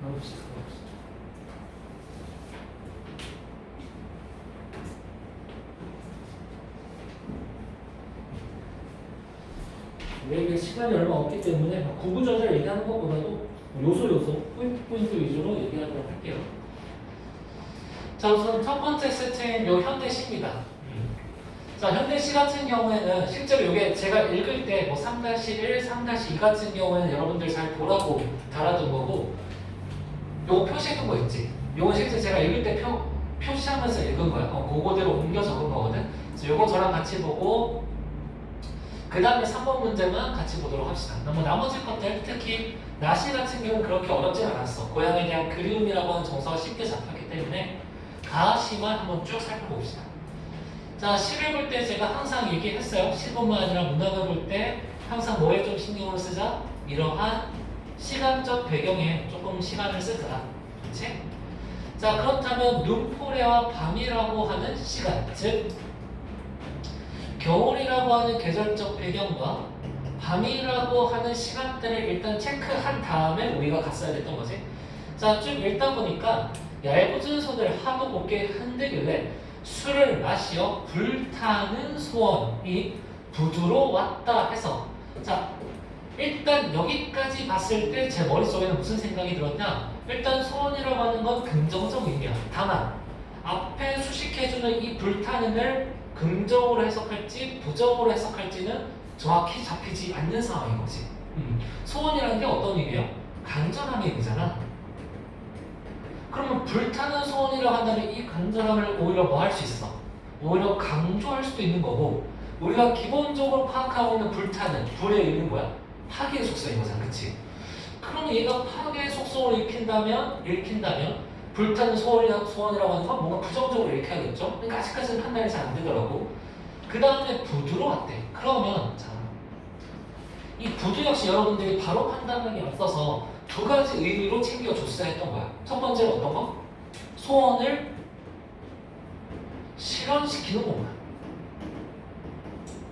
가봅시다. 우리에게 시간이 얼마 없기 때문에 구구절절 얘기하는 것보다도 요소 포인트 위주로 얘기하도록 할게요. 자, 우선 첫 번째 세트인 요 현대시입니다. 자, 현대시 같은 경우에는 실제로 이게 제가 읽을 때 뭐 3-1, 3-2 같은 경우에는 여러분들 잘 보라고 달아둔 거고, 요거 표시해둔 거 있지? 요거 실제 제가 읽을 때 표시하면서 읽은 거야. 그거대로 옮겨 적은 거거든. 그래서 요거 저랑 같이 보고 그 다음에 3번 문제만 같이 보도록 합시다. 뭐 나머지 것들, 특히 나시 같은 경우는 그렇게 어렵진 않았어. 고향에 대한 그리움이라고 하는 정서가 쉽게 잡혔기 때문에 가시만 한번 쭉 살펴봅시다. 자, 시를 볼 때 제가 항상 얘기했어요. 시뿐만 아니라 문학을 볼 때 항상 뭐에 좀 신경을 쓰자? 이러한 시간적 배경에 조금 시간을 쓰자. 그치? 자, 그렇다면 눈포레와 밤이라고 하는 시간, 즉 겨울이라고 하는 계절적 배경과 밤이라고 하는 시간대를 일단 체크한 다음에 우리가 갔어야 됐던 거지. 자, 쭉 읽다 보니까 얄궂은 손을 하도 곱게 흔들길래 술을 마시어 불타는 소원이 부두로 왔다 해서, 자, 일단 여기까지 봤을 때 제 머릿속에는 무슨 생각이 들었냐? 일단 소원이라고 하는 건 긍정적 의미야. 다만 앞에 수식해주는 이 불타는을 긍정으로 해석할지 부정으로 해석할지는 정확히 잡히지 않는 상황인 거지. 소원이라는 게 어떤 의미예요? 간절함의 의미잖아. 그러면 불타는 소원이라고 한다면 이 간절함을 오히려 뭐 할 수 있어? 오히려 강조할 수도 있는 거고, 우리가 기본적으로 파악하고 있는 불타는, 불의 의미는 뭐야? 파괴의 속성인 거잖아, 그치? 그럼 얘가 파괴의 속성을 읽힌다면 불타는 소원이라고 하는 건 뭔가 부정적으로 읽혀야겠죠? 그러니까 아직까지는 판단이 잘 안 되더라고. 그 다음에 부두로 왔대. 그러면 자, 이 부두 역시 여러분들이 바로 판단하기 앞서서 두 가지 의미로 챙겨줬어야 했던 거야. 첫 번째는 어떤 거? 소원을 실현시키는 공간.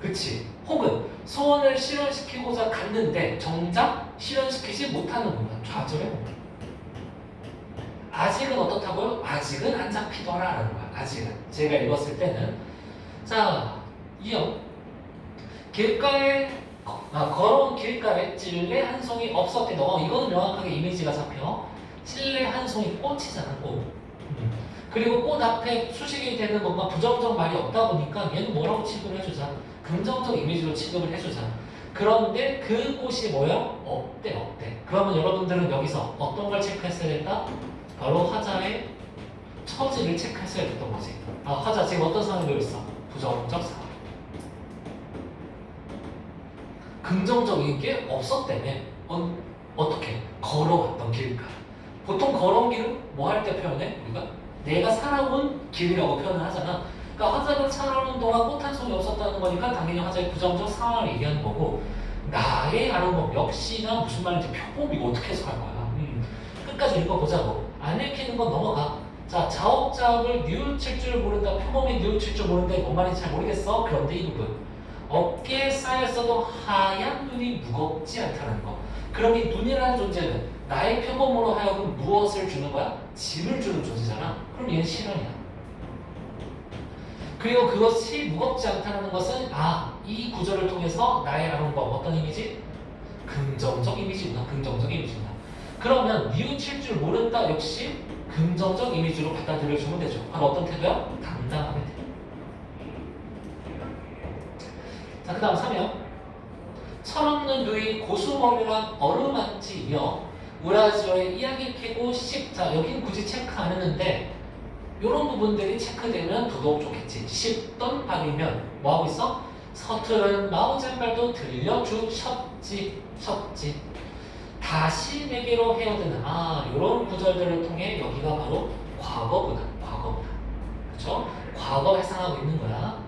그치? 혹은 소원을 실현시키고자 갔는데 정작 실현시키지 못하는 공간. 좌절의 공간. 아직은 어떻다고요? 아직은 안 잡히더라라는 거야. 아직은. 제가 읽었을 때는. 자, 이어 길가에 걸어온 길가에 찔레 한 송이 없었대. 이거는 명확하게 이미지가 잡혀. 찔레 한 송이 꽃이잖아, 꽃. 그리고 꽃 앞에 수식이 되는 뭔가 부정적 말이 없다 보니까 얘는 뭐라고 취급을 해주자? 긍정적 이미지로 취급을 해주자. 그런데 그 꽃이 뭐야? 없대. 그러면 여러분들은 여기서 어떤 걸 체크했어야 됐다? 바로 화자의 처지를 체크했어야 됐던 거지. 화자 지금 어떤 상황이 되어 있어? 부정적 상황. 긍정적인 게 없었다며. 어떻게? 걸어왔던 길가. 보통 걸어온 길은 뭐 할 때 표현해? 우리가 내가 살아온 길이라고 표현을 하잖아. 그러니까 화자가 살아오는 동안 꽃 한 송이 없었다는 거니까 당연히 화자의 부정적 상황을 얘기하는 거고, 나의 아름다움 역시나 무슨 말인지 표범 이거 어떻게 해석할 거야? 끝까지 읽어보자고. 안 읽히는 건 넘어가. 자, 자업자업을 뉘우칠 줄 모른다. 표범이 뉘우칠 줄 모르는데 뭔 말인지 잘 모르겠어. 그런데 이 부분. 어깨에 쌓였어도 하얀 눈이 무겁지 않다는 거. 그럼 이 눈이라는 존재는 나의 표범으로 하여금 무엇을 주는 거야? 짐을 주는 존재잖아. 그럼 얘는 실현이야. 그리고 그것이 무겁지 않다는 것은 이 구절을 통해서 나의 아름다움 어떤 이미지? 긍정적 이미지구나. 긍정적 이미지구나. 그러면 뉘우칠 줄 모른다 역시 긍정적 이미지로 받아들여주면 되죠. 바로 어떤 태도야? 당당함의 태도. 자, 그 다음 3형. 철없는 누이 고수머리랑 어루만지며 우라지어의 이야기 캐고 자, 여긴 굳이 체크 안 했는데 이런 부분들이 체크되면 더더욱 좋겠지. 씹던 밤이면 뭐하고 있어? 서투른 마우젠발도 들려주셨지. 다시 내게로 헤어드는 이런 구절들을 통해 여기가 바로 과거구나. 그렇죠? 과거 해상하고 있는 거야.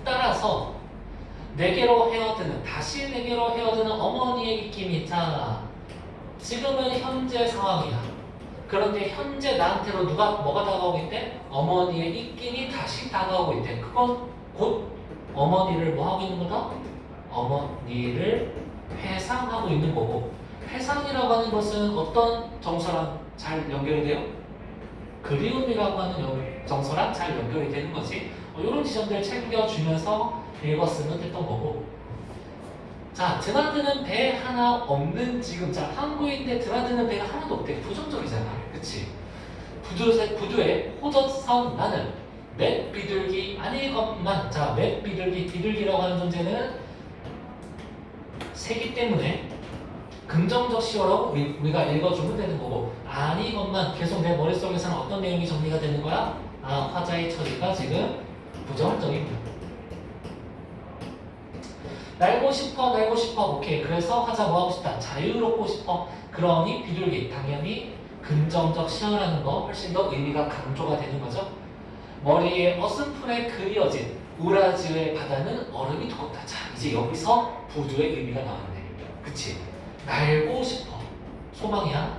따라서 내게로 헤어드는, 다시 내게로 헤어드는 어머니의 입김이, 자, 지금은 현재 상황이야. 그런데 현재 나한테로 뭐가 다가오고 있대? 어머니의 입김이 다시 다가오고 있대. 그건 곧 어머니를 뭐 하고 있는 거다? 어머니를 회상하고 있는 거고, 회상이라고 하는 것은 어떤 정서랑 잘 연결이 돼요? 그리움이라고 하는 정서랑 잘 연결이 되는 거지. 이런 지점들 챙겨주면서 읽었으면 됐던 거고. 자, 드나드는 배 하나 없는 지금. 자, 항구인데 드나드는 배가 하나도 없대. 부정적이잖아. 그치? 부두의 호젓성 나는 맷 비둘기 아니건만. 자, 맷 비둘기라고 하는 존재는 새기 때문에 긍정적 시어라고 우리가 읽어주면 되는 거고, 아니건만 계속 내 머릿속에서는 어떤 내용이 정리가 되는 거야? 아, 화자의 처리가 지금 부정적인 거야. 날고 싶어. 오케이. 그래서 화자 뭐 하고 싶다? 자유롭고 싶어. 그러니 비둘기 당연히 긍정적 시어라는 거 훨씬 더 의미가 강조가 되는 거죠. 머리에 어슴풀에 그려진 우라지의 바다는 얼음이 두껍다. 자, 이제 여기서 부두의 의미가 나왔네. 그치? 날고 싶어. 소망이야.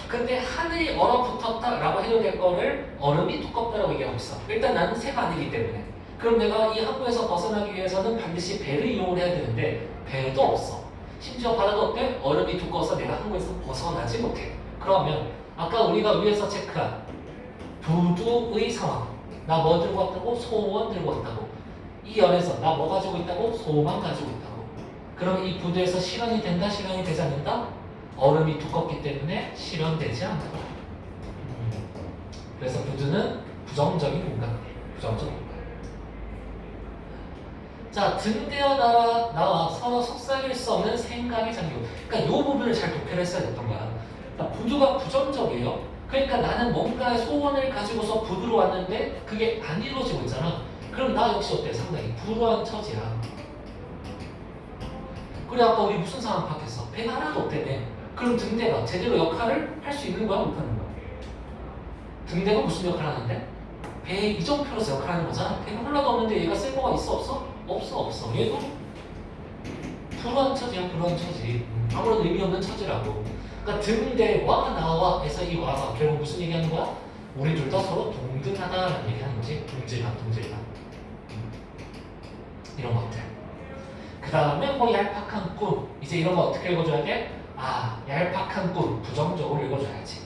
근데 하늘이 얼어붙었다라고 해도 될 거를 얼음이 두껍다라고 얘기하고 있어. 일단 나는 새가 아니기 때문에. 그럼 내가 이 항구에서 벗어나기 위해서는 반드시 배를 이용을 해야 되는데 배도 없어. 심지어 바다도 어때? 얼음이 두꺼워서 내가 항구에서 벗어나지 못해. 그러면 아까 우리가 위에서 체크한 부두의 상황. 나 뭐 들고 왔다고? 소원 들고 왔다고. 이 연에서 나 뭐 가지고 있다고? 소망 가지고 있다고. 그럼 이 부두에서 실현이 된다? 실현이 되지 않는다? 얼음이 두껍기 때문에 실현되지 않는다. 그래서 부두는 부정적인 공간이에요. 부정적인 공간. 자, 등대어 나와 서로 속삭일 수 없는 생각의 장교. 그러니까 이 부분을 잘 독해를 했어야 됐던 거야. 그러니까 부두가 부정적이에요. 그러니까 나는 뭔가의 소원을 가지고서 부두로 왔는데 그게 안 이루어지고 있잖아. 그럼 나 역시 어때? 상당히 불우한 처지야. 그래, 아까 우리 무슨 상황 파악했어? 배가 하나도 없다며. 그럼 등대가 제대로 역할을 할 수 있는 거야? 못하는 거야? 등대가 무슨 역할을 하는데? 배의 이정표로서 역할을 하는 거잖아. 배가 하나도 없는데 얘가 쓸모가 있어? 없어? 없어. 얘도 불우한 처지야. 불우한 처지. 아무런 의미 없는 처지라고. 그러니까 등대와 나와에서 이 와가 결국 무슨 얘기하는 거야? 우리 둘 다 서로 동등하다라는 얘기하는 거지. 동질감. 이런 것들. 그 다음에 뭐 얄팍한 꿈. 이제 이런 거 어떻게 읽어줘야 돼? 아, 얄팍한 꿈. 부정적으로 읽어줘야지.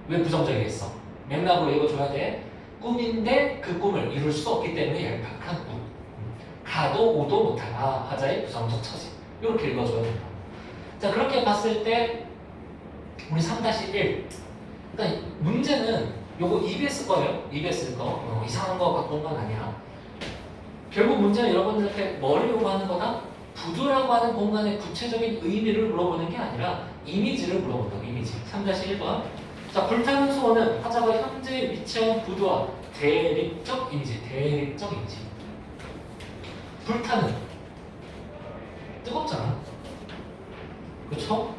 왜 부정적이겠어? 맥락으로 읽어줘야 돼. 꿈인데 그 꿈을 이룰 수 없기 때문에 얄팍한 꿈. 가도 오도 못할. 아, 화자의 부정적 처지. 이렇게 읽어줘야 된다. 자, 그렇게 봤을 때 우리 3-1. 그러니까 문제는 요거 EBS 거예요. EBS 거. 이상한 거 갖고 온 건 아니야. 결국 문제는 여러분들한테 뭘 요구하는 거다? 부두라고 하는 공간의 구체적인 의미를 물어보는 게 아니라 이미지를 물어본다고. 이미지. 3-1번. 자, 불타는 소원은 화자가 현재 위치한 부두와 대립적 이미지. 불타는 뜨겁잖아. 그쵸?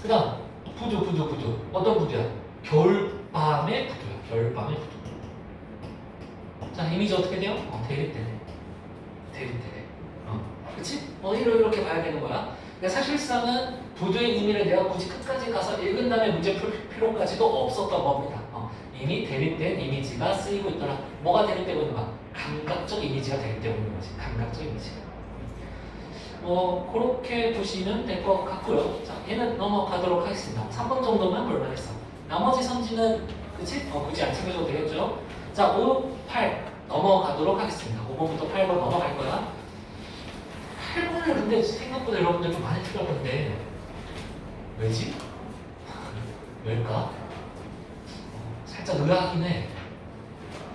그 다음 부두. 어떤 부두야? 겨울밤의 부두야. 자, 이미지 어떻게 돼요? 대립되네. 그치? 이렇게 봐야 되는 거야. 근데 사실상은 부두의 의미를 내가 굳이 끝까지 가서 읽은 다음에 문제 풀 필요까지도 없었던 겁니다. 이미 대립된 이미지가 쓰이고 있더라. 뭐가 대립되고 있는 거야? 감각적 이미지가 대립되고 있는 거지. 감각적 이미지가. 그렇게 보시면 될 것 같고요. 자, 얘는 넘어가도록 하겠습니다. 3번 정도만 볼만했어. 나머지 선지는 그치? 굳이 안 챙겨줘도 되겠죠? 자, 5, 8 넘어가도록 하겠습니다. 5번부터 8번 넘어갈 거야. 8번을 근데 생각보다 여러분들 좀 많이 틀릴 건데 왜지? 왜일까? 살짝 의아하긴 해.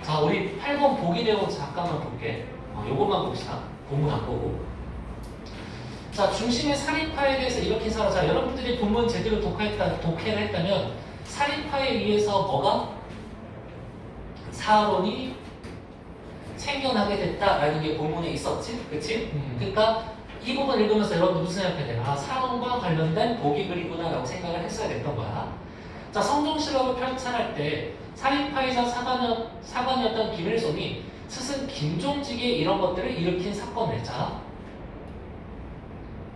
자, 우리 8번 보기 내용 잠깐만 볼게. 요것만 봅시다. 본문 안 보고. 자, 중심의 살인파에 대해서 이렇게 살아. 자, 여러분들이 본문 제대로 독해를 했다면 살인파에 의해서 뭐가? 사론이 생겨나게 됐다라는 게 본문에 있었지? 그치? 그러니까 이 부분 읽으면서 여러분들 무슨 생각해야 돼? 아, 사론과 관련된 보기 글이구나 라고 생각을 했어야 됐던 거야. 자, 성종실록을 편찬할 때 살인파이자 사관이었던 김일성이 스승 김종직에 이런 것들을 일으킨 사건을. 자,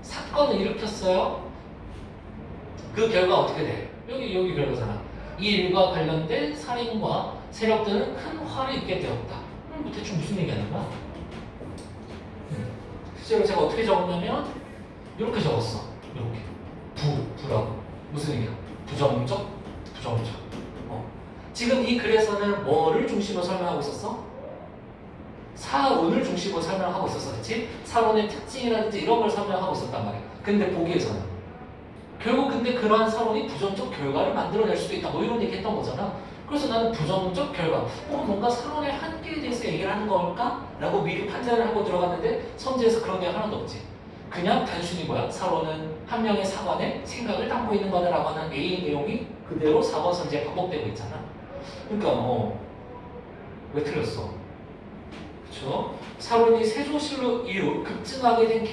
사건을 일으켰어요. 그 결과 어떻게 돼? 여기 결과잖아. 이 일과 관련된 살인과 세력들은 큰 화를 입게 되었다. 대충 무슨 얘기하는 거야? 실제로 제가 어떻게 적었냐면 이렇게 적었어. 이렇게. 부라고. 무슨 의미야? 부정적? 부정적. 지금 이 글에서는 뭐를 중심으로 설명하고 있었어? 사론을 중심으로 설명하고 있었어. 그치? 사론의 특징이라든지 이런 걸 설명하고 있었단 말이야. 근데 보기에서는 결국 근데 그러한 사론이 부정적 결과를 만들어낼 수도 있다. 뭐 이런 얘기 했던 거잖아. 그래서 나는 부정적 결과, 뭔가 사론의 한계에 대해서 얘기를 하는 걸까? 라고 미리 판단을 하고 들어갔는데 선지에서 그런 게 하나도 없지. 그냥 단순히 뭐야? 사론은 한 명의 사관의 생각을 담고 있는 거다라고 하는 A 내용이 그대로 4번 선지에 반복되고 있잖아. 그러니까 왜 틀렸어? 그쵸? 사론이 세조실로 이후 급증하게 된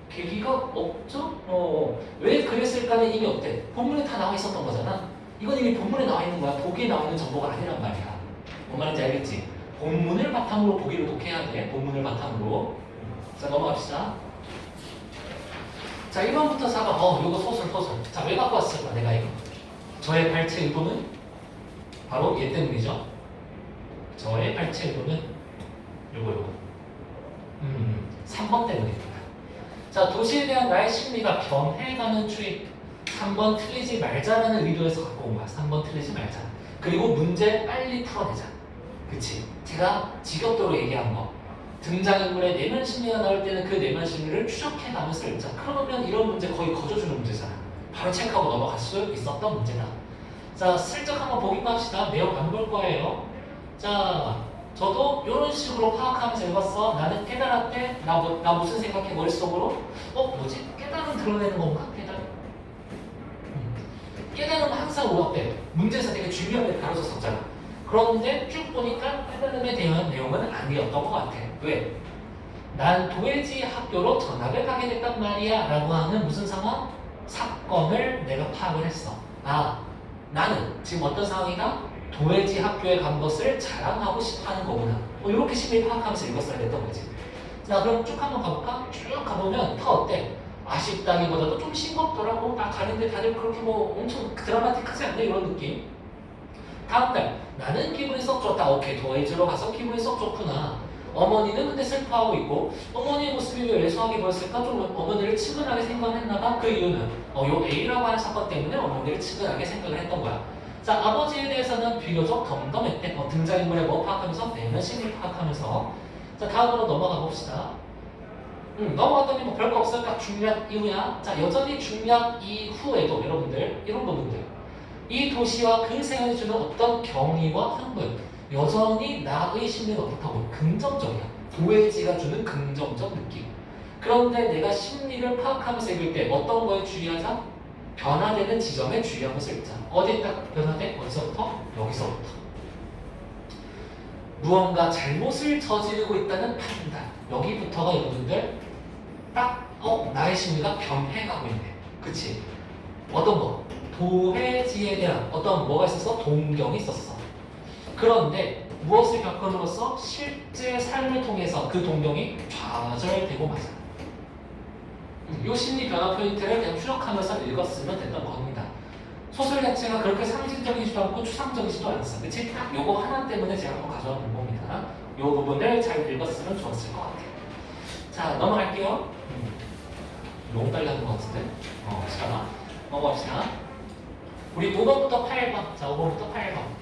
계기가 없죠? 왜 그랬을까는 이미 어때? 본문에 다 나와 있었던 거잖아. 이건 이미 본문에 나와 있는 거야. 보기에 나와 있는 정보가 아니란 말이야. 뭔 말인지 알겠지? 본문을 바탕으로 보기를 독해야 돼. 본문을 바탕으로. 자, 넘어갑시다. 자, 1번부터 4번. 요거 소설. 자, 왜 갖고 왔을까, 내가 이거? 저의 발췌 의도는 바로 얘 때문이죠. 저의 발췌 의도는 요거. 3번 때문입니다. 자, 도시에 대한 나의 심리가 변해가는 추이. 3번 틀리지 말자라는 의도에서 갖고 온 거야. 3번 틀리지 말자. 그리고 문제 빨리 풀어내자. 그치? 제가 직역도로 얘기한 거. 등장인물의 내면 심리가 나올 때는 그 내면 심리를 추적해가면서 읽자. 그러면 이런 문제 거의 거저주는 문제잖아. 바로 체크하고 넘어갈 수 있었던 문제다. 자, 슬쩍 한번 보기만 합시다. 내용 안 볼 거예요. 자, 저도 이런 식으로 파악하면서 읽었어. 나는 깨달았대. 나 무슨 생각해 머릿속으로? 뭐지? 깨달음 드러내는 건가? 깨달음은 항상 오락돼. 문제에서 되게 중요하게 다뤄졌었잖아. 그런데 쭉 보니까 깨달음에 대한 내용은 아니었던 것 같아. 왜? 난 도예지 학교로 전학을 가게 됐단 말이야 라고 하는 무슨 상황? 사건을 내가 파악을 했어. 나는 지금 어떤 상황이다? 도예지 학교에 간 것을 자랑하고 싶어 하는 거구나. 이렇게 심리 파악하면서 읽었어야 됐던 거지. 자, 그럼 쭉 한번 가볼까? 쭉 가보면 다 어때? 아쉽다기보다도 좀 싱겁더라고. 가는데 다들 그렇게 엄청 드라마틱하지 않네 이런 느낌. 다음날 나는 기분이 썩 좋다. 오케이, 도예지로 가서 기분이 썩 좋구나. 어머니는 근데 슬퍼하고 있고 어머니의 모습이 왜 왜소하게 보였을까? 좀 어머니를 측은하게 생각했나봐. 그 이유는 요 A라고 하는 사건 때문에 어머니를 측은하게 생각을 했던 거야. 자, 아버지에 대해서는 비교적 덤덤했대. 등장인물의 파악하면서 내면 심리 파악하면서. 자, 다음으로 넘어가 봅시다. 넘어갔더니 별거 없어요. 딱 중략 이후야. 자, 여전히 중략 이후에도 여러분들 이런 부분들, 이 도시와 그 생활이 주는 어떤 경위와 흥분, 여전히 나의 심리가 어떻다고? 긍정적이야. 도예지가 주는 긍정적 느낌. 그런데 내가 심리를 파악하면서 읽을 때 어떤 거에 주의하자? 변화되는 지점에 주의하면서 읽자. 어디에 딱 변화돼? 어디서부터? 여기서부터. 무언가 잘못을 저지르고 있다는 판단. 여기부터가 여러분들 딱 나의 심리가 변해가고 있네. 그치? 어떤 거? 도해지에 대한 어떤 뭐가 있었어? 동경이 있었어. 그런데 무엇을 겪음으로써 실제 삶을 통해서 그 동경이 좌절되고 마자. 이 심리 변화 포인트를 그냥 추적하면서 읽었으면 됐던 겁니다. 소설 자체가 그렇게 상징적이지도 않고 추상적이지도 않았어. 그치? 딱 요거 하나 때문에 제가 한번 가져와 본 겁니다. 요 부분을 잘 읽었으면 좋았을 것 같아요. 자, 넘어갈게요. 너무 빨리 하는 것 같은데? 자, 넘어갑시다. 우리 5번부터 8번. 자, 5번부터 8번.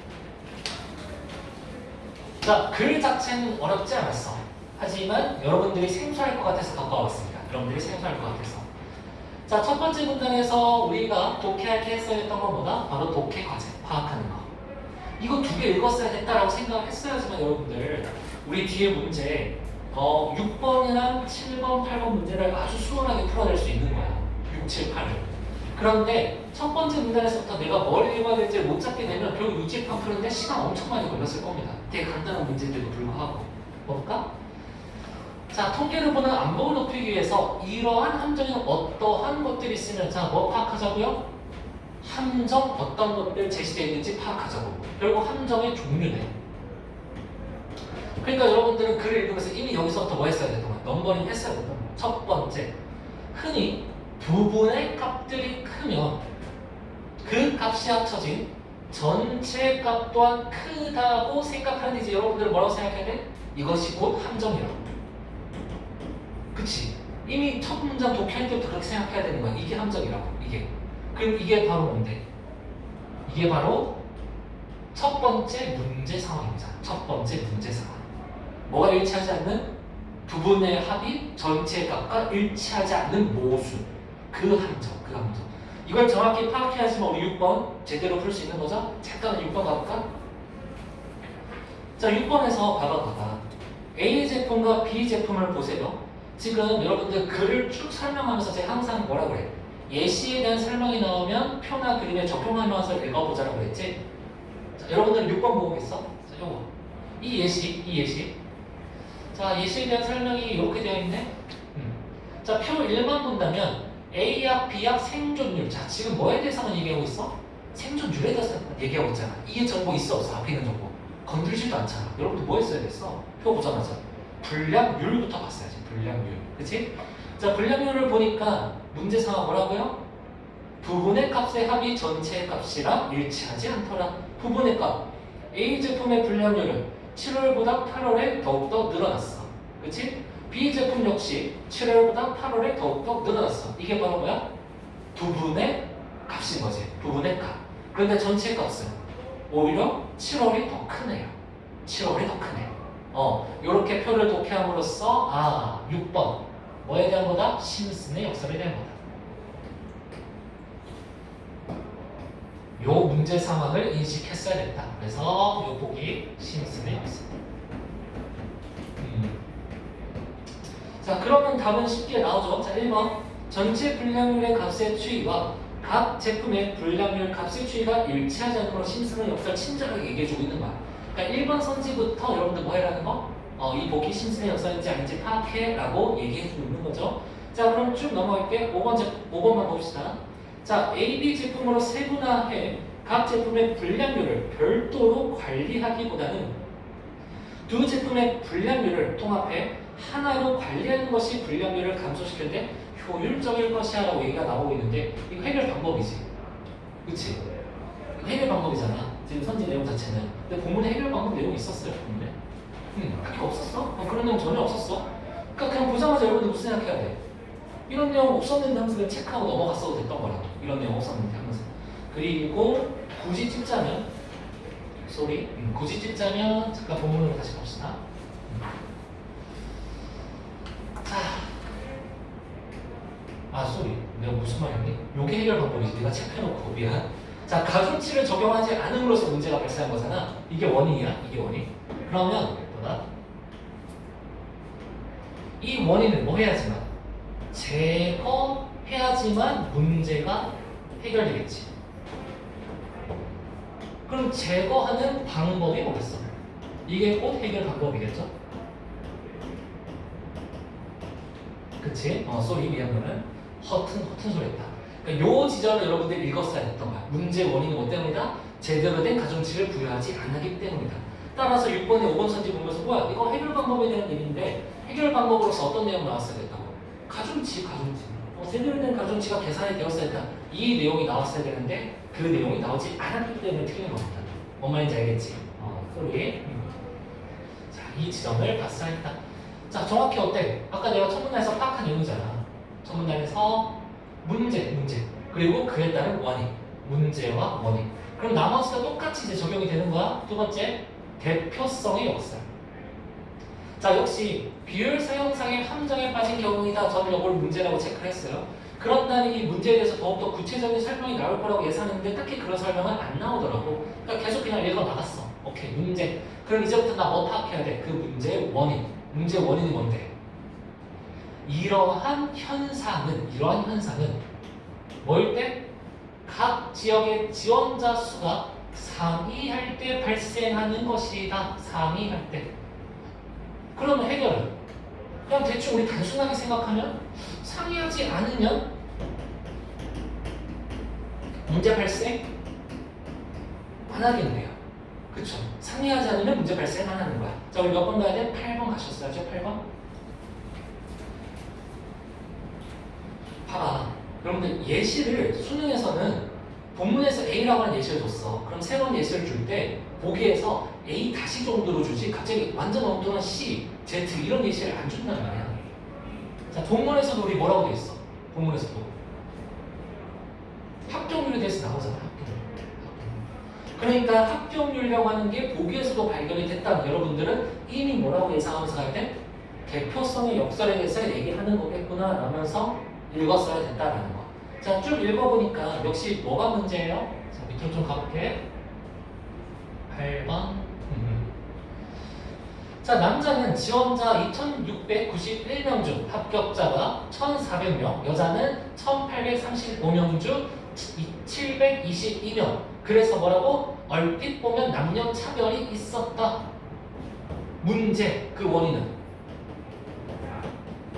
자, 글 자체는 어렵지 않았어. 하지만 여러분들이 생소할 것 같아서 갖고 와봤습니다. 여러분들이 생소할 것 같아서. 자, 첫 번째 문단에서 우리가 독해할 때 했어야 했던 건 뭐다? 바로 독해 과제, 파악하는 거. 이거 두 개 읽었어야 됐다라고 생각을 했어야지만 여러분들, 우리 뒤에 문제 6번이랑 7번, 8번 문제를 아주 수월하게 풀어낼 수 있는 거야. 6, 7, 8을. 그런데 첫 번째 문단에서부터 내가 뭘 읽어야 될지 못 잡게 되면 결국 유지판 푸는데 시간 엄청 많이 걸렸을 겁니다. 되게 간단한 문제인데도 불구하고. 볼까? 자, 통계를 보는 안목을 높이기 위해서 이러한 함정에 어떠한 것들이 있으면, 자, 뭐 파악하자고요? 함정 어떤 것들 제시되어 있는지 파악하자고. 결국 함정의 종류네. 그러니까 여러분들은 글을 읽으면서 이미 여기서부터 뭐 했어야 됐던 거야? 넘버링 했어야 됐던 거야. 첫 번째, 흔히 부분의 값들이 크면 그 값이 합쳐진 전체 값 또한 크다고 생각하는 이제 여러분들은 뭐라고 생각해야 돼? 이것이 곧 함정이라고. 그치? 이미 첫 문장 독해할 때부터 그렇게 생각해야 되는 거야. 이게 함정이라고. 이게. 그럼 이게 바로 뭔데? 이게 바로 첫 번째 문제 상황입니다. 첫 번째 문제 상황. 뭐가 일치하지 않는? 부분의 합이 전체 값과 일치하지 않는 모수. 그 함정. 그 함정. 이걸 정확히 파악해야지만 우리 6번 제대로 풀 수 있는 거죠? 잠깐만 6번 가볼까? 자, 6번에서 봐봐. A 제품과 B 제품을 보세요. 지금 여러분들 글을 쭉 설명하면서 제가 항상 뭐라 그래? 예시에 대한 설명이 나오면 표나 그림에 적용하면서 읽어보자라고 그랬지? 자, 여러분들은 6번 보고 있어? 자, 요거. 이 예시. 자, 예시에 대한 설명이 이렇게 되어 있네? 자, 표 1만 본다면 A약, B약 생존율. 자, 지금 뭐에 대해서만 얘기하고 있어? 생존율에 대해서 얘기하고 있잖아. 이게 정보 있어, 없어? 앞에 있는 정보. 건드리지도 않잖아. 여러분들 뭐 했어야 됐어? 표 보자마자. 불량률부터 봤어야지. 불량률. 그치? 자, 불량률을 보니까 문제 상황 뭐라고요? 부분의 값의 합이 전체의 값이랑 일치하지 않더라. 부분의 값. A 제품의 불량률은 7월보다 8월에 더욱더 늘어났어. 그치? B 제품 역시 7월보다 8월에 더욱더 늘어났어. 이게 바로 뭐야? 부분의 값인 거지. 부분의 값. 그런데 전체 값은 오히려 7월이 더 크네요. 7월이 더 크네. 요렇게 표를 독해함으로써 6번 뭐에 대한 거다? 심슨의 역설에 대한 거다. 요 문제 상황을 인식했어야 됐다. 그래서 요 보기 심슨의 역설. 자, 그러면 답은 쉽게 나오죠. 자, 1번 전체 불량률의 값의 추이와 각 제품의 불량률 값의 추이가 일치하지 않도록 심슨의 역설 친절하게 얘기해주고 있는 거야. 그러니까 1번 선지부터 여러분들 뭐 해라는 거? 이 보기 심슨의 역설인지 아닌지 파악해라고 얘기해주고 있는 거죠. 자, 그럼 쭉 넘어갈게. 5번만 봅시다. 자, A, B 제품으로 세분화해 각 제품의 불량률을 별도로 관리하기보다는 두 제품의 불량률을 통합해 하나로 관리하는 것이 불량률을 감소시킬 때 효율적일 것이야 라고 얘기가 나오고 있는데 이거 해결 방법이지. 그치? 이거 해결 방법이잖아. 지금 선지 내용 자체는. 근데 본문에 해결 방법 내용이 있었어요. 본문에. 딱히 없었어? 그런 내용 전혀 없었어. 그러니까 그냥 보자마자 여러분들 무슨 생각해야 돼? 이런 내용 없었는데 하면서 그냥 체크하고 넘어갔어도 됐던 거라고. 이런 내용 없었는데 하면서. 그리고 굳이 찝자면 굳이 찝자면 잠깐 본문으로 다시 갑시다. 내가 무슨 말했니? 요게 해결 방법이지. 내가 체크해놓고 미안. 자, 가중치를 적용하지 않음으로써 문제가 발생한 거잖아. 이게 원인이야. 이게 원인. 그러면 뭐다? 이 원인을 뭐 해야지만 제거해야지만 문제가 해결되겠지. 그럼 제거하는 방법이 뭐겠어? 이게 곧 해결 방법이겠죠? 그치? 미안은 허튼 소리 했다. 그러니까 요 지점을 여러분들 읽었어야 했던 거야. 문제 원인이 뭐 때문이다? 제대로 된 가중치를 부여하지 않기 때문이다. 따라서 6번에 5번 선지 보면서 뭐야? 이거 해결 방법에 대한 얘기인데 해결 방법으로서 어떤 내용 나왔어야 됐다고? 가중치. 제대로 된 가중치가 계산이 되었어야 했다. 이 내용이 나왔어야 되는데 그 내용이 나오지 않았기 때문에 틀린 겁니다. 뭔 말인지 알겠지? 소리. 자, 이 지점을 봤어야 했다. 자, 정확히 어때? 아까 내가 첫 문단에서 파악한 내용이잖아. 첫 문단에서 문제 그리고 그에 따른 원인, 문제와 원인. 그럼 나머지가 똑같이 이제 적용이 되는 거야. 두 번째, 대표성의 역설. 자, 역시 비율 사용상의 함정에 빠진 경우이다. 저는 이걸 문제라고 체크를 했어요. 그런다면 이 문제에 대해서 더욱더 구체적인 설명이 나올 거라고 예상했는데 딱히 그런 설명은 안 나오더라고. 그러니까 계속 그냥 읽어 나갔어. 오케이, 문제. 그럼 이제부터 나 뭐 파악해야 돼? 그 문제의 원인. 문제 원인이 뭔데? 이러한 현상은 뭐일 때? 각 지역의 지원자 수가 상이할 때 발생하는 것이다. 상이할 때. 그러면 해결은? 그냥 대충 우리 단순하게 생각하면 상이하지 않으면 문제 발생 안 하겠네요. 그쵸? 상이하지 않으면 문제 발생 안 하는 거야. 자, 우리 몇 번 가야 돼? 8번 가셨어야죠? 8번? 봐봐. 여러분들 예시를 수능에서는 본문에서 A라고 하는 예시를 줬어. 그럼 세 번 예시를 줄 때 보기에서 A 다시 정도로 주지 갑자기 완전 엉뚱한 C, Z 이런 예시를 안 준단 말이야. 자, 본문에서도 우리 뭐라고 돼 있어? 본문에서도 합격률에 대해서 나오잖아. 합격률. 그러니까 합격률이라고 하는 게 보기에서도 발견이 됐다면 여러분들은 이미 뭐라고 예상하면서 가야 돼? 대표성의 역설에 대해서 얘기하는 거겠구나 라면서 읽었어야 됐다라는 거. 자, 쭉 읽어보니까 역시 뭐가 문제예요? 자, 밑으로 좀 가볼게. 8번. 자, 남자는 지원자 2,691명 중 합격자가 1,400명, 여자는 1,835명 중 722명. 그래서 뭐라고? 얼핏 보면 남녀 차별이 있었다. 문제, 그 원인은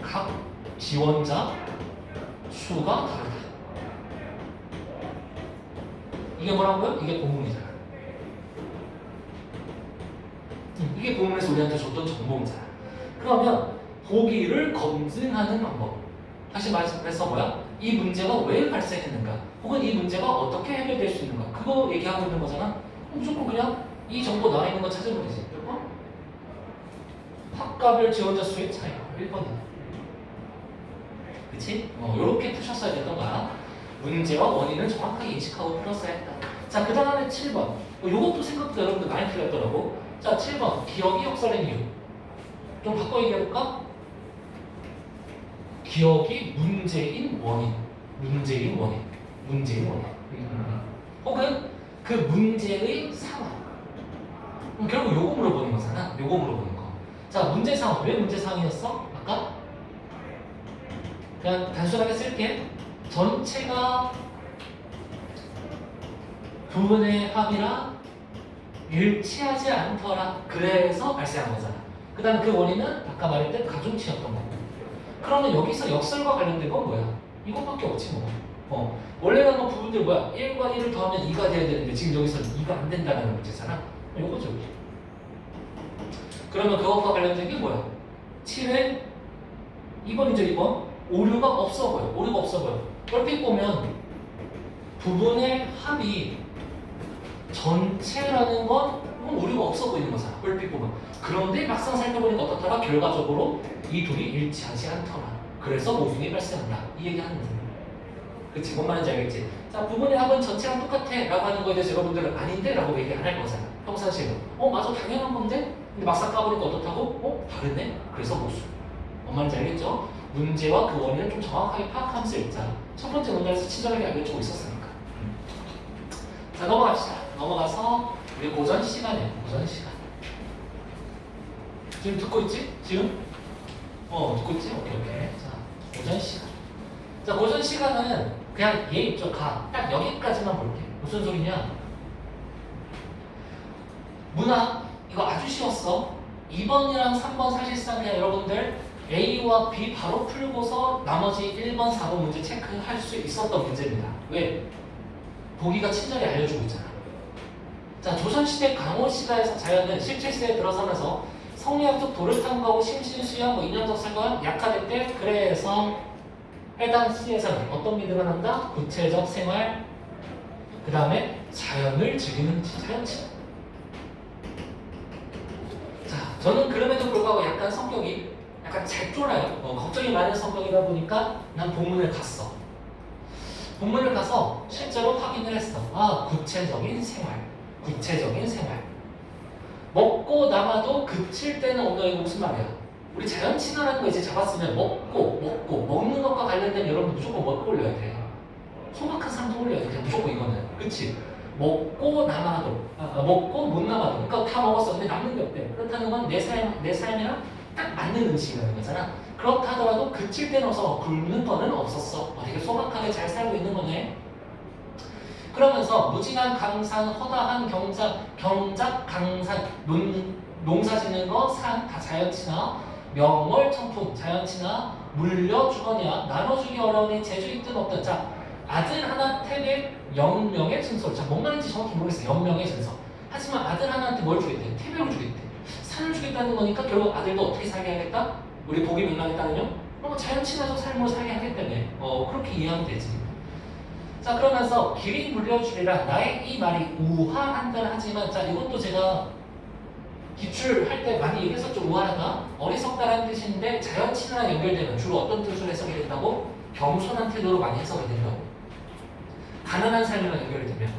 각 지원자 수가 다르다. 이게 뭐라고요? 이게 본문이잖아. 이게 본문에서 우리한테 줬던 정보잖아. 그러면 보기를 검증하는 방법. 다시 말해서 뭐야? 이 문제가 왜 발생했는가? 혹은 이 문제가 어떻게 해결될 수 있는가? 그거 얘기하고 있는 거잖아. 무조건 그냥 이 정보 나와 있는 거 찾으면 되지. 그리고 학과별 지원자 수의 차이. 1번이다. 그치? 이렇게 푸셨어야 됐던 거야. 문제와 원인을 정확하게 인식하고 풀었어야 했다. 자, 그 다음에 7번. 이것도 생각보다 여러분들 많이 틀렸더라고. 자, 7번. 기억이 역설의 이유. 좀 바꿔 얘기해볼까? 기억이 문제인 원인. 문제인 원인. 문제인 원인. 혹은 그 문제의 상황. 결국 요거 물어보는 거잖아. 요거 물어보는 거. 자, 문제 상황. 왜 문제 상황이었어? 아까? 그냥 단순하게 쓸게. 전체가 부분의 합이라 일치하지 않더라. 그래서 발생한 거잖아. 그 다음에 그 원인은 아까 말했던 가중치였던 거고. 그러면 여기서 역설과 관련된 건 뭐야? 이것밖에 없지 뭐. 원래는 뭐 부분들 뭐야? 1과 1을 더하면 2가 돼야 되는데 지금 여기서 2가 안 된다는 문제잖아. 이거죠. 그러면 그것과 관련된 게 뭐야? 7에 2번이죠, 2번. 오류가 없어 보여. 오류가 없어 보여. 얼핏 보면 부분의 합이 전체라는 건 오류가 없어 보이는 거잖아. 얼핏 보면. 그런데 막상 살펴보니까 어떻더라? 결과적으로 이 둘이 일치하지 않더라. 그래서 모순이 발생한다. 이 얘기하는 거잖아. 그치? 뭔 말인지 알겠지? 자, 부분의 합은 전체랑 똑같아 라고 하는 거에 대해서 여러분들은 아닌데? 라고 얘기 안 할 거잖아. 평상시에는. 맞아, 당연한 건데? 근데 막상 까보니까 어떻다고? 다르네? 그래서 모순. 뭔 말인지 알겠죠? 문제와 그 원인을 좀 정확하게 파악하면서 읽자. 첫 번째 문장에서 친절하게 알려주고 있었으니까. 자, 넘어갑시다. 넘어가서 우리 고전 시간이에요. 고전 시간. 지금 듣고 있지? 지금? 듣고 있지? 오케이. 자, 고전 시간. 자, 고전 시간은 그냥 얘 있죠. 딱 여기까지만 볼게. 무슨 소리냐? 문학 이거 아주 쉬웠어. 2번이랑 3번 사실상 그냥 여러분들 A와 B 바로 풀고서 나머지 1번, 4번 문제 체크할 수 있었던 문제입니다. 왜? 보기가 친절히 알려주고 있잖아. 자, 조선시대 강원시가에서 자연은 실체시대에 들어서면서 성리학적 도를 탐구하고 심신수양, 인연적 설과가 약화됐대. 그래서 해당 시에서는 어떤 미드가 난다? 구체적 생활, 그 다음에 자연을 즐기는 자연친. 자, 저는 그럼에도 불구하고 약간 성격이 약간 잘 쫄아요. 걱정이 많은 성격이다 보니까 난 본문을 갔어. 본문을 가서 실제로 확인을 했어. 구체적인 생활. 구체적인 생활. 먹고 남아도 그칠 때는 없다. 이거 무슨 말이야? 우리 자연 친화라는 거 이제 잡았으면 먹는 것과 관련된 여러분 무조건 먹고 올려야 돼. 소박한 상도 올려야 돼. 그냥 무조건 이거는. 그치? 먹고 남아도, 먹고 못 남아도. 그러니까 다 먹었어. 근데 남는 게 없대. 그렇다는 건 내 삶이랑 딱 맞는 음식이라는 거잖아. 그렇다 하더라도 그칠 때는 없어. 굶는 거는 없었어. 되게 소박하게 잘 살고 있는 거네. 그러면서 무진한 강산, 허다한 경작, 강산, 농사 짓는 거, 산, 다 자연친화, 명월, 청풍, 자연친화, 물려, 주거냐, 나눠주기 어려우니 제주 있든 없든. 자, 아들 하나 태백 영명의 증설. 자, 뭔 말인지 정확히 모르겠어요. 영명의 증설. 하지만 아들 하나한테 뭘 주겠대? 태백을 주겠대. 산을 주겠다는 거니까 결국 아들도 어떻게 살게 하겠다? 우리 복이 명랑했다는요? 그럼 자연 친화적 삶으로 살게 하겠다네. 그렇게 이해하면 되지. 자, 그러면서 길이 물려주리라. 나의 이 말이 우화한다 하지만, 자, 이것도 제가 기출할 때 많이 얘기했었죠. 우아하다, 어리석다라는 뜻인데 자연 친화랑 연결되면 주로 어떤 뜻으로 해석이 된다고? 겸손한 태도로 많이 해석이 된다고. 가난한 삶이랑 연결되면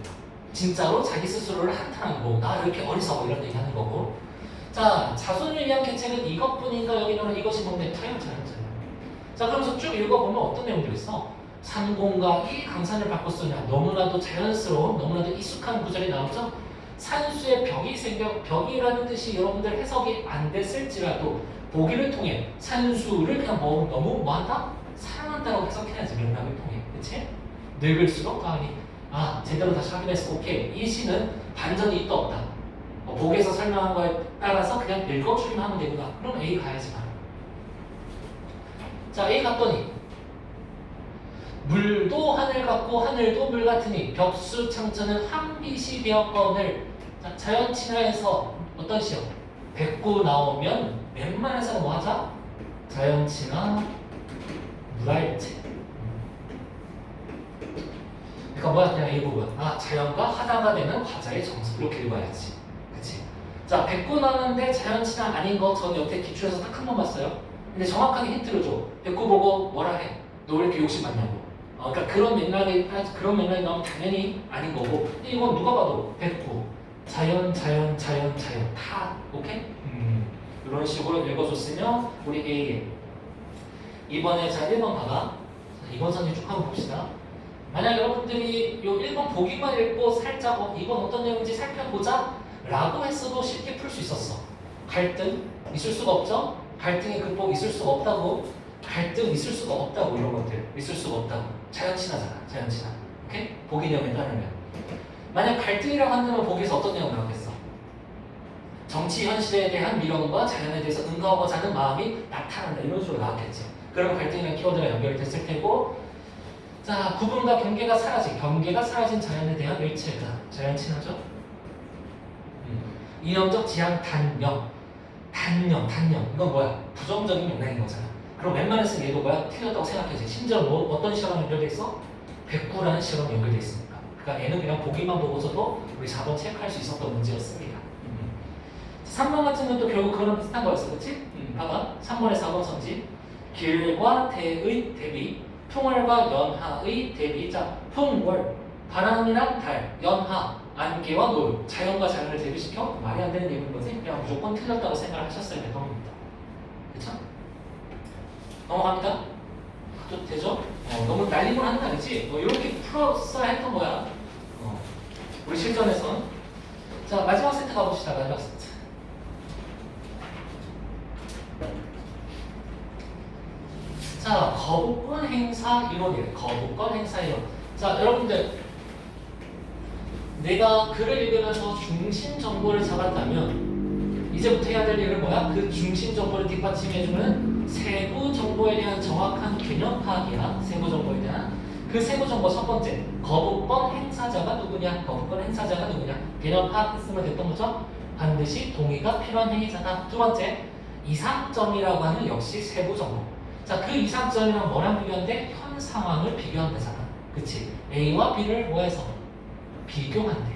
진짜로 자기 스스로를 한탄하는 거고, 나 이렇게 어리석어 이런 얘기 하는 거고. 자, 자손을 위한 계책은 이것뿐인가 여기는 이것이 뭔데? 자연. 자, 그러면서 쭉 읽어보면 어떤 내용들이 있어? 산공과 이 강산을 바꿔 쓰냐, 너무나도 자연스러운, 너무나도 익숙한 구절이 나오죠. 산수의 벽이라는 뜻이 여러분들 해석이 안 됐을지라도 보기를 통해 산수를 그냥 너무 뭐한다? 사랑한다라고 해석해야지, 맥락을 통해. 그치? 늙을수록 당연히 제대로 다시 확인했어. 오케이, 이 시는 반전이 있다 없다, 보기에서 설명한 거에 따라서 그냥 읽어주기만 하면 되구나. 그럼 A 가야지 바로. 자, A 갔더니 물도 하늘 같고 하늘도 물 같으니 벽수 창천은 한빛이 되었거늘. 자, 자연 친화에서 어떤 시요? 백구 나오면 웬만해서는 뭐 하자? 자연 친화 물알체. 그러니까 뭐야? 그냥 이 부분. 자연과 하나가 되는 화자의 정석, 이렇게 읽어야지. 그치? 자, 백구 나오는데 자연 친화 아닌 거 전 여태 기출에서 딱 한 번 봤어요. 근데 정확하게 힌트를 줘. 백구 보고 뭐라 해? 너 왜 이렇게 욕심 많냐고. 그러니까 그런 맥락이 나오면 당연히 아닌 거고. 근데 이건 누가 봐도 백구, 자연 다 오케이? 이런 식으로 읽어줬으면 우리 A에 이번에 자 1번 봐봐. 자, 이번 선지 쭉 한번 봅시다. 만약 여러분들이 요 1번 보기만 읽고 살짝 이번 어떤 내용인지 살펴보자 라고 했어도 쉽게 풀 수 있었어. 갈등 있을 수가 없죠? 갈등의 극복 있을 수가 없다고. 갈등 있을 수가 없다고. 이런 것들 있을 수가 없다고. 자연 친화잖아. 오케이? 보기 내용에 따르면 만약 갈등이라고 한다면 보기에서 어떤 내용 나오겠어? 정치 현실에 대한 미련과 자연에 대해서 응가하고자 하는 마음이 나타난다, 이런 식으로 나왔겠지. 그럼 갈등이랑 키워드가 연결됐을 테고. 자, 구분과 경계가 사라진 자연에 대한 일체다. 자연 친화죠. 이념적 지향 단념. 이건 뭐야? 부정적인 맥락인 거잖아. 그럼 웬만해서 얘도 뭐야? 틀렸다고 생각해야지. 심지어 어떤 시험에 연결돼 있어? 백구라는 시험에 연결돼 있으니까. 그러니까 얘는 그냥 보기만 보고서도 우리 4번 체크할 수 있었던 문제였습니다. 3번 같은 경우도 결국 그거랑 비슷한 거였어, 그치? 봐봐. 3번에 4번 선지. 길과 대의 대비, 풍월과 연하의 대비. 자, 풍월, 바람이랑 달, 연하, 안개와 노을, 자연과 자연을 대비시켜 말이 안 되는 얘기인 거지. 그냥 무조건 틀렸다고 생각을 하셨어야 될 겁니다. 그쵸? 넘어갑니다. 되죠? 너무 날리고 하는 거 아니지? 이렇게 풀었어야 했던 거야. 우리 실전에선. 자, 마지막 세트 가봅시다. 마지막 세트. 자, 거부권 행사 이론이래. 거부권 행사 이론. 자, 여러분들, 내가 글을 읽으면서 중심 정보를 잡았다면 이제부터 해야 될 일은 뭐야? 그 중심 정보를 뒷받침해주는 세부 정보에 대한 정확한 개념 파악이야. 세부 정보에 대한. 그 세부 정보 첫 번째, 거부권 행사자가 누구냐? 개념 파악했으면 됐던 거죠? 반드시 동의가 필요한 행위자다. 두 번째, 이상점이라고 하는 역시 세부 정보. 자, 그 이상점이랑 뭐랑 비교한대? 현 상황을 비교한대잖아. 그치? A와 B를 뭐해서? 비교한대.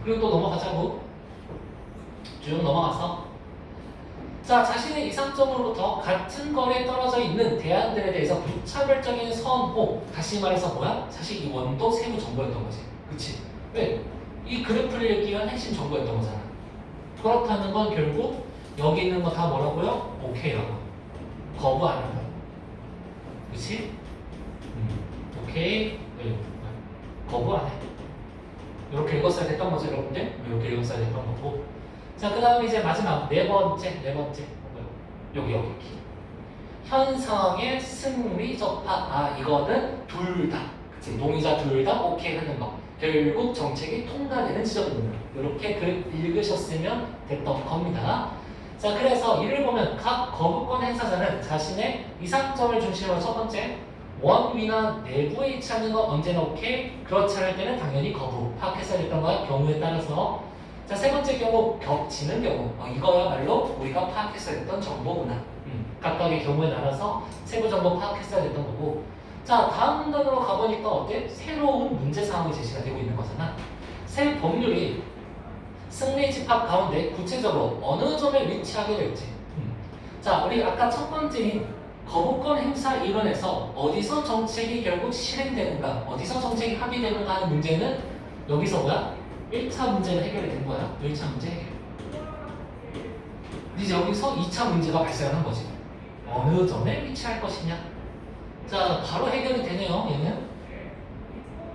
그리고 또 넘어가자고. 쭉 넘어가서. 자, 자신의 이상점으로부터 같은 거리에 떨어져 있는 대안들에 대해서 무차별적인 선호. 다시 말해서 뭐야? 사실 이 원도 세부 정보였던 거지. 그치? 왜? 이 그래프를 읽기 위한 핵심 정보였던 거잖아. 그렇다는 건 결국 여기 있는 거 다 뭐라고요? 오케이라고. 거부 안 한다. 그치? 오케이. 거부 안 해. 이렇게 읽었어야 됐던 거죠, 여러분들? 이렇게 읽었어야 됐던 거고. 자, 그 다음에 이제 마지막 네 번째. 여기. 현상의 승리 접합. 이거는 둘 다. 그치? 동의자 둘 다 오케이 하는 거. 결국 정책이 통과되는 지점입니다. 이렇게 글 읽으셨으면 됐던 겁니다. 자, 그래서 이를 보면 각 거부권 행사자는 자신의 이상점을 중심으로 첫 번째, 원위나 내부에 위치하는 거 언제나 오케이, 그렇지 않을 때는 당연히 거부. 파악했어야 됐던 거야, 경우에 따라서. 자, 세 번째 경우, 겹치는 경우. 이거야말로 우리가 파악했어야 됐던 정보구나. 각각의 경우에 따라서 세부 정보 파악했어야 됐던 거고. 자, 다음 단으로 가보니까 어때? 새로운 문제 상황이 제시가 되고 있는 거잖아. 새 법률이 승리 집합 가운데 구체적으로 어느 점에 위치하게 될지. 자, 우리 아까 첫 번째인 거부권 행사 이론에서 어디서 정책이 결국 실행되는가, 어디서 정책이 합의되는가 하는 문제는 여기서 뭐야? 1차 문제는 해결이 된 거야. 1차 문제 해결. 이제 여기서 2차 문제가 발생하는 거지. 어느 점에 위치할 것이냐. 자, 바로 해결이 되네요. 얘는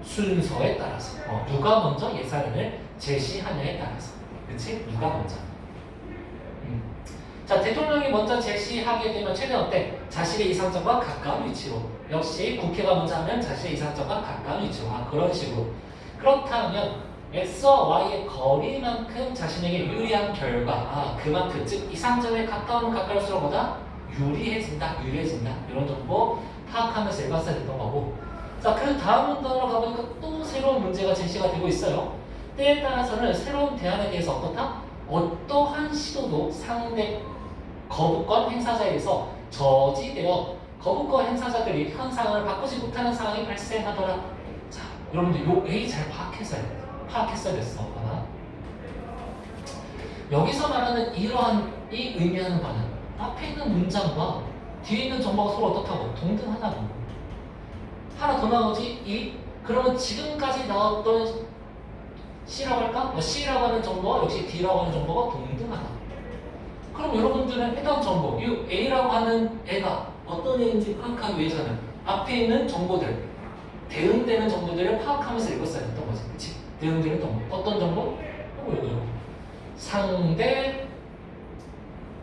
순서에 따라서 누가 먼저 예산을 제시하냐에 따라서. 그치? 누가 먼저. 자, 대통령이 먼저 제시하게 되면 최대 어때? 자신의 이상적과 가까운 위치로. 역시 국회가 먼저 하면 자신의 이상적과 가까운 위치로. 그런 식으로. 그렇다면 X와 Y의 거리만큼 자신에게 유리한 결과, 그만큼 즉 이상적에 가까우면 가까울수록 보다 유리해진다. 이런 정보 파악하면서 일반화됐던 거고. 자, 그 다음 문단으로 가보니까 또 새로운 문제가 제시가 되고 있어요. 때에 따라서는 새로운 대안에 대해서 어떻다? 어떠한 시도도 상대 거부권 행사자에 의해서 저지되어 거부권 행사자들이 현상을 바꾸지 못하는 상황이 발생하더라. 자, 여러분들 요 A 잘 파악했어야 됐어. 하나. 여기서 말하는 이러한 이 의미하는 바는 앞에 있는 문장과 뒤에 있는 정보가 서로 어떻다고? 동등하다고. 하나 더 나오지? 이. 그러면 지금까지 나왔던 C라고 할까? C라고 하는 정보와 역시 D라고 하는 정보가 동등하다. 그럼 여러분들은 해당 정보, 이 A라고 하는 애가 어떤 애인지 파악하기 위해서는 앞에 있는 정보들, 대응되는 정보들을 파악하면서 읽었어야 했던 거지. 그치? 대응되는 정보. 어떤 정보? 이거. 상대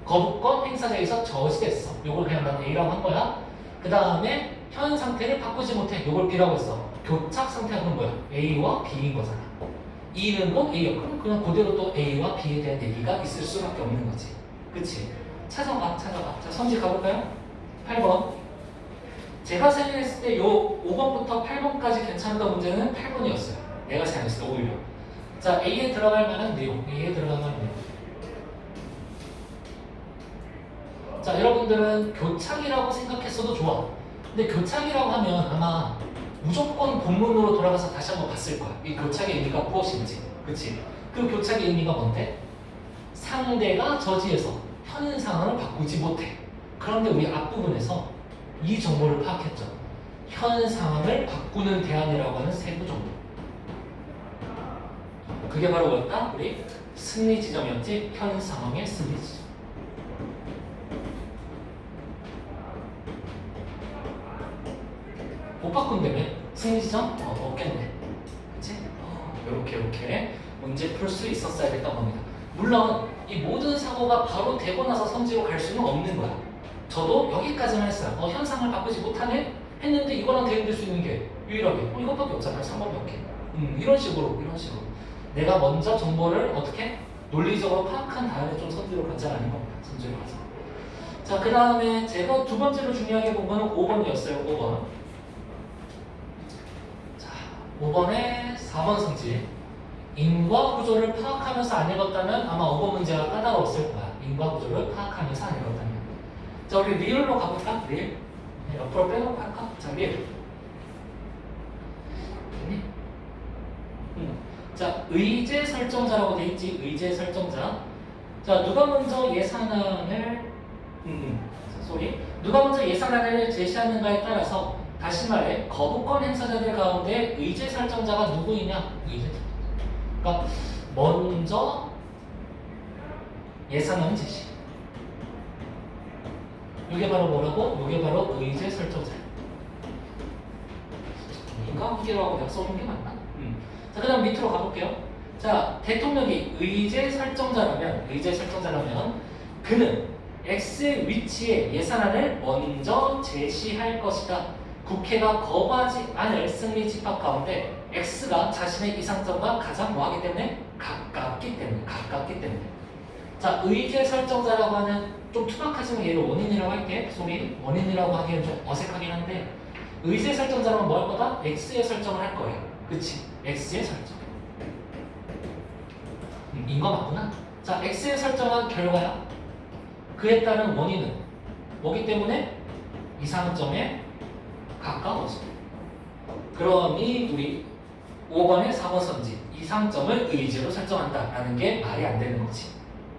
거부권 행사자에서 저지됐어. 이걸 그냥 난 A라고 한 거야. 그 다음에 현 상태를 바꾸지 못해. 이걸 B라고 했어. 교착 상태가 그럼 뭐야? A와 B인 거잖아. E는 뭐 A야. 그럼 그냥 그대로 또 A와 B에 대한 얘기가 있을 수밖에 없는 거지. 그치? 찾아봐. 자, 선지 가볼까요? 8번. 제가 생각했을 때 요 5번부터 8번까지 괜찮던 문제는 8번이었어요. 내가 생각했을 때 오히려. 자, A에 들어갈 만한 내용. 자, 여러분들은 교착이라고 생각했어도 좋아. 근데 교착이라고 하면 아마 무조건 본문으로 돌아가서 다시 한번 봤을 거야. 이 교착의 의미가 무엇인지. 그치? 그 교착의 의미가 뭔데? 상대가 저지해서 현 상황을 바꾸지 못해. 그런데 우리 앞부분에서 이 정보를 파악했죠. 현 상황을 바꾸는 대안이라고 하는 세부 정보. 그게 바로 뭐였다? 우리 승리 지점이었지. 현 상황의 승리 지점. 못 바꾼다며? 승리 지점? 없겠네. 그치? 이렇게 문제 풀 수 있었어야 됐던 겁니다. 물론 이 모든 사고가 바로 되고 나서 선지로 갈 수는 없는 거야. 저도 여기까지만 했어요. 현상을 바꾸지 못하네? 했는데 이거랑 대응될 수 있는 게 유일하게 이것밖에 없잖아요. 3번밖에. 이런 식으로 내가 먼저 정보를 어떻게 논리적으로 파악한 다음에 좀 선지로 가자라는 겁니다. 선지로 가자. 자, 그 다음에 제가 두 번째로 중요하게 본 거는 5번이었어요. 5번. 자, 5번에 4번 성질. 인과 구조를 파악하면서 안 읽었다면 아마 5번 문제가 까다로웠을 거야. 인과 구조를 파악하면서 안 읽었다면. 자, 우리 리얼로 가볼까? 리얼. 옆으로 빼놓고 할까? 자, 리얼. 자, 의제 설정자라고 돼 있지. 의제 설정자. 자, 누가 먼저 예산안을 누가 먼저 예산안을 제시하는가에 따라서 다시 말해 거부권 행사자들 가운데 의제 설정자가 누구이냐? 의제 설정자. 그러니까 먼저 예산안 제시. 이게 바로 뭐라고? 이게 바로 의제 설정자. 인과관계라고 내가 써놓은 게 맞나? 자, 그 다음 밑으로 가볼게요. 자, 대통령이 의제 설정자라면 그는 X의 위치에 예산안을 먼저 제시할 것이다. 국회가 거부하지 않을 승리 집합 가운데 X가 자신의 이상점과 가장 뭐하기 때문에? 가깝기 때문에. 자, 의제 설정자라고 하는 좀 투박하지만 얘를 원인이라고 할게. 원인이라고 하기엔 좀 어색하긴 한데 의제 설정자라면 뭐 할 거다? X의 설정을 할 거예요. 그치? X의 설정. 인과 맞구나. 자, X의 설정한 결과야. 그에 따른 원인은 뭐기 때문에? 이상점에 가까워져. 그러니 우리 5번의 4번 선지 이상점을 의지로 설정한다라는 게 말이 안 되는 거지.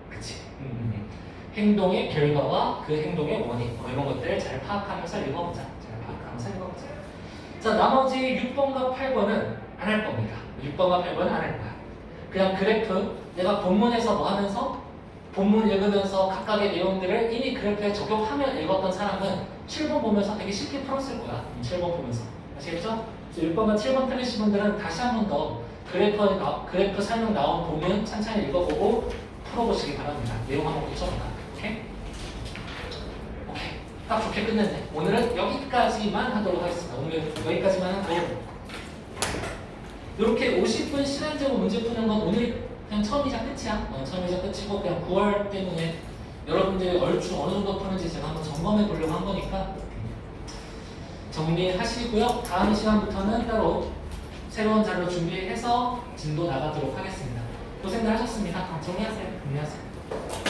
그치? 행동의 결과와 그 행동의 원인 뭐 이런 것들을 잘 파악하면서 읽어보자. 잘 파악하면서 읽어보자. 자, 나머지 6번과 8번은 안 할 겁니다. 6번과 8번은 안 할 거야. 그냥 그래프 내가 본문에서 뭐 하면서 본문 읽으면서 각각의 내용들을 이미 그래프에 적용하며 읽었던 사람은 7번 보면서 되게 쉽게 풀었을 거야. 7번 보면서. 아시겠죠? 6번과 7번 틀리신 분들은 다시 한 번 더 그래프 설명 나온 부분 천천히 읽어보고 풀어보시기 바랍니다. 내용 한번 붙여보자. 오케이? 오케이. 딱 좋게 끝냈네. 오늘은 여기까지만 하도록 하겠습니다. 오늘 여기까지만 하고 이렇게 50분 시간제로 문제 푸는 건 오늘 그냥 처음이자 끝이야. 처음이자 끝이고 그냥 9월 때문에 여러분들이 얼추 어느 정도 푸는지 제가 한번 점검해 보려고 한 거니까 정리하시고요. 다음 시간부터는 따로 새로운 자료 준비해서 진도 나가도록 하겠습니다. 고생들 하셨습니다. 정리하세요. 정리하세요.